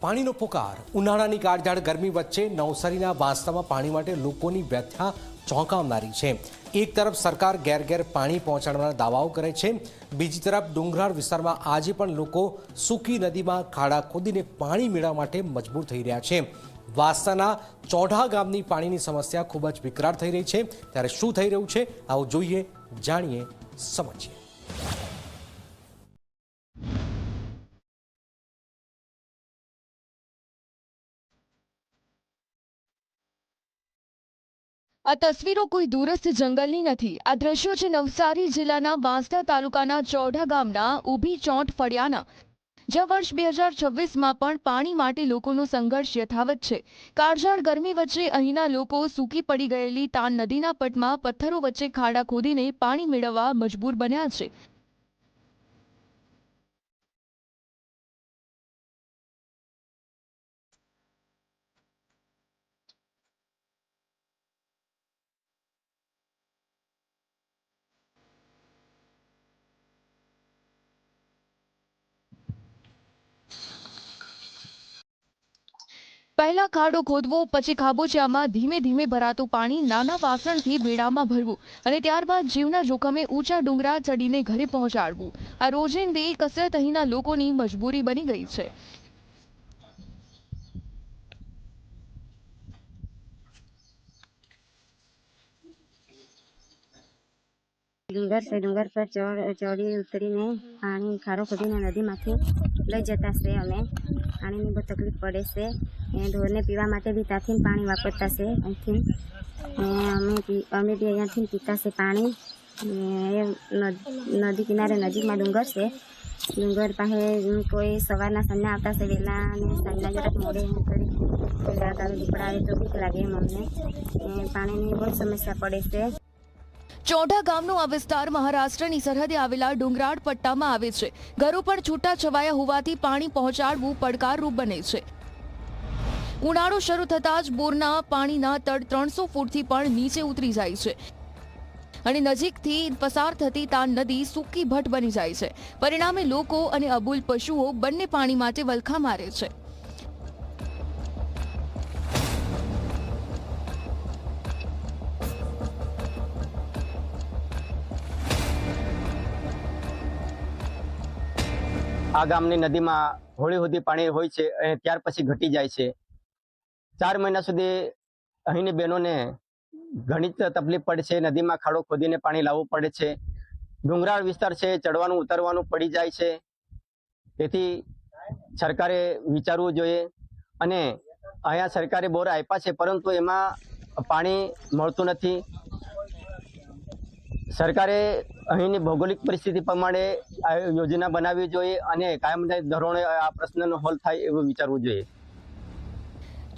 પાણીનો પુકાર ઉનાળાની કાળઝાળ ગરમી વચ્ચે નવસારીના વાંસદામાં પાણી માટે લોકોની વ્યથા ચોંકાવનારી છે। એક તરફ સરકાર ઘેર ઘેર પાણી પહોંચાડવાના દાવાઓ કરે છે, બીજી તરફ ડુંગરાળ વિસ્તારમાં આજે પણ લોકો સૂકી નદીમાં ખાડા ખોદીને પાણી મેળવવા માટે મજબૂર થઈ રહ્યા છે। વાંસદાના ચોઢા ગામની પાણીની સમસ્યા ખૂબ જ વિકરાળ થઈ રહી છે। ત્યારે શું થઈ રહ્યું છે આવું જોઈએ, જાણીએ, સમજીએ। આ તસવીરો કોઈ દૂરસ્થ જંગલની નથી। આ દ્રશ્યો છે નવસારી જિલ્લાના વાંસદા તાલુકાના ચોઢા ગામના ઊભી ચોંટ ફળિયાના, જ્યાં વર્ષ 2026માં પણ પાણી માટે લોકોનો સંઘર્ષ યથાવત છે। કાળઝાળ ગરમી વચ્ચે અહીંના લોકો સૂકી પડી ગયેલી તાન નદીના પટમાં પથ્થરો વચ્ચે ખાડા ખોદીને પાણી મેળવવા મજબૂર બન્યા છે। પહેલા ખાડો ખોદવો, પછી ખાબોચિયામાં ધીમે ધીમે ભરાતું પાણી નાના વાસણથી બેડામાં ભરવું અને ત્યારબાદ જીવના જોખમે ઊંચા ડુંગરા ચડીને ઘરે પહોંચાડવું। આ રોજિંદી કસરત અહીંના લોકોની મજબૂરી બની ગઈ છે। डूंगर पर चढ़ी उतरीने पानी खारो खोदीने नदीमांथी लई जता छे। अमे पाणीनी बहुत तकलीफ पड़े छे। ढोरने पीवा माटे बी त्याथी पाणी वापरता छे। અહીંથી અમે બી અહીંયાથી પીતા છે પાણી। નદી કિનારે નજીકમાં ડુંગર છે। ડુંગર પાસે કોઈ સવારના સાંજના આવતા છે વહેલા અને સાંજના જરાક મોડે કરી દીપડા આવે તો બીક લાગે એમ અમને। પાણીની બહુ સમસ્યા પડે છે। ચોઢા ગામનો આ વિસ્તાર મહારાષ્ટ્રની સરહદે આવેલા ડુંગરાળ પટ્ટામાં આવે છે। ઘરો પર છૂટા છવાયા હોવાથી પાણી પહોંચાડવું પડકારરૂપ બને છે। ઉનાળો શરૂ થતાં જ બોરના પાણીના તળ 300 ફૂટથી પણ નીચે ઉતરી જાય છે અને નજીકથી પસાર થતી તાન નદી સૂકી ભટ્ટ બની જાય છે। પરિણામે લોકો અને અબુલ પશુઓ બંને પાણી માટે વલખા મારે છે। આ ગામની નદીમાં હોળી સુધી પાણી હોય છે અને ત્યાર પછી ઘટી જાય છે। 4 મહિના સુધી અહીંની બહેનોને ઘણી તકલીફ પડે છે। નદીમાં ખાડો ખોદીને પાણી લાવવું પડે છે। ડુંગરાળ વિસ્તાર છે, ચડવાનું ઉતરવાનું પડી જાય છે। તેથી સરકારે વિચારવું જોઈએ અને અહીંયા સરકારે બોર આપ્યા છે, પરંતુ એમાં પાણી મળતું નથી। સરકારે અહીંની ભૌગોલિક પરિસ્થિતિ પ્રમાણે આ યોજના બનાવવી જોઈએ અને કાયમી ધોરણે આ પ્રશ્નનો હલ થાય એવું વિચારવું જોઈએ।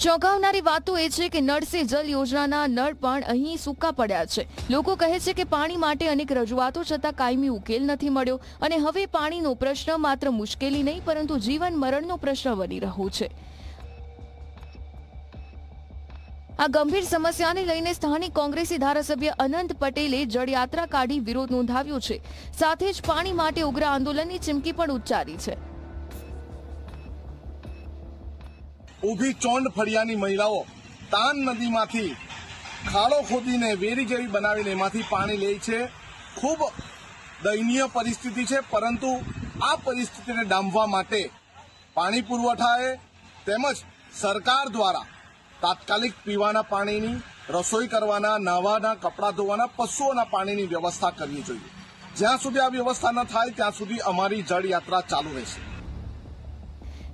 ચોંકાવનારી વાત તો એ છે કે નળ સે જલ યોજનાના નળ પણ અહીં સૂકા પડ્યા છે। લોકો કહે છે કે પાણી માટે અનેક રજૂઆતો છતાં કાયમી ઉકેલ નથી મળ્યો અને હવે પાણીનો પ્રશ્ન માત્ર મુશ્કેલી નહીં પરંતુ જીવન મરણનો પ્રશ્ન બની રહ્યો છે। આ ગંભીર સમસ્યાને લઈને સ્થાનિક કોંગ્રેસી ધારાસભ્ય અનંત પટેલે જળયાત્રા કાઢી વિરોધ નોંધાવ્યો છે। સાથે જ પાણી માટે ઉગ્ર આંદોલનની ચીમકી પણ ઉચ્ચારી છે। ઊભી ચોંડ ફળિયાની મહિલાઓ તાન નદીમાંથી ખાડો ખોદીને વેરી જેવી બનાવીને એમાંથી પાણી લે છે। ખૂબ દયનીય પરિસ્થિતિ છે, પરંતુ આ પરિસ્થિતિને ડામવા માટે પાણી પુરવઠાએ તેમજ સરકાર દ્વારા તાત્કાલિક પીવાના પાણીની, રસોઈ કરવાના, નાહવાના, કપડાં ધોવાના, પશુઓના પાણીની વ્યવસ્થા કરવી જોઈએ। જ્યાં સુધી આ વ્યવસ્થા ન થાય ત્યાં સુધી અમારી જળયાત્રા ચાલુ રહેશે।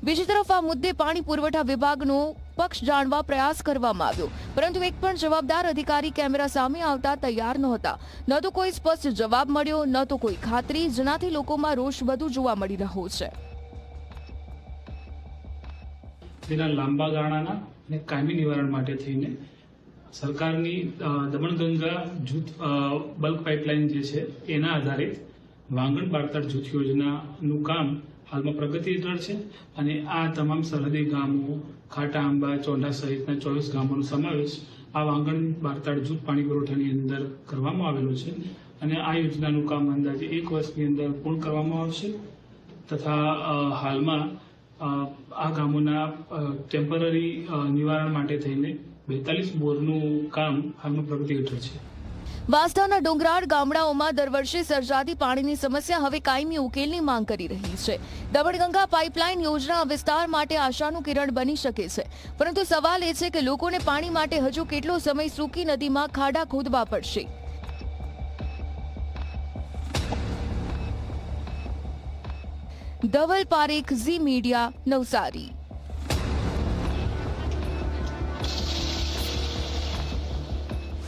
બીજી તરફ આ મુદ્દે પાણી પુરવઠા વિભાગનો પક્ષ જાણવા પ્રયાસ કરવામાં આવ્યો, પરંતુ એક પણ જવાબદાર અધિકારી કેમેરા સામે આવતા તૈયાર નહોતા। ન તો કોઈ સ્પષ્ટ જવાબ મળ્યો, ન તો કોઈ ખાતરી, જેનાથી લોકોમાં રોષ વધુ જોવા મળી રહ્યો છે। તેના લાંબા ગાળાના અને કાયમી નિવારણ માટે થઈને સરકારની દમણગંગા જૂથ બલ્ક પાઇપલાઇન જે છે એના આધારિત વાંગણ બારતળ જૂથ યોજનાનું કામ હાલમાં પ્રગતિ હેઠળ છે અને આ તમામ સરહદી ગામો, ખાટા આંબા, ચોંઢા સહિતના 24 ગામોનો સમાવેશ આ વાંગણ બારતળ જૂથ પાણી પુરવઠાની અંદર કરવામાં આવેલો છે અને આ યોજનાનું કામ અંદાજે 1 વર્ષની અંદર પૂર્ણ કરવામાં આવશે તથા હાલમાં આ ગામોના ટેમ્પરરી નિવારણ માટે થઈને 42 બોરનું કામ હાલમાં પ્રગતિ હેઠળ છે. વાંસદાના ડુંગરાળ ગામડાઓમાં દર વર્ષે સર્જાતી પાણીની સમસ્યા હવે કાયમી ઉકેલની માંગ કરી રહી છે. દમણગંગા પાઇપલાઇન યોજના આ વિસ્તાર માટે આશાનું કિરણ બની શકે છે, પરંતુ સવાલ એ છે કે લોકોને પાણી માટે હજુ કેટલો સમય સૂકી નદીમાં ખાડા ખોદવા પડશે. ધવલ પારેખ, ઝી મીડિયા, નવસારી.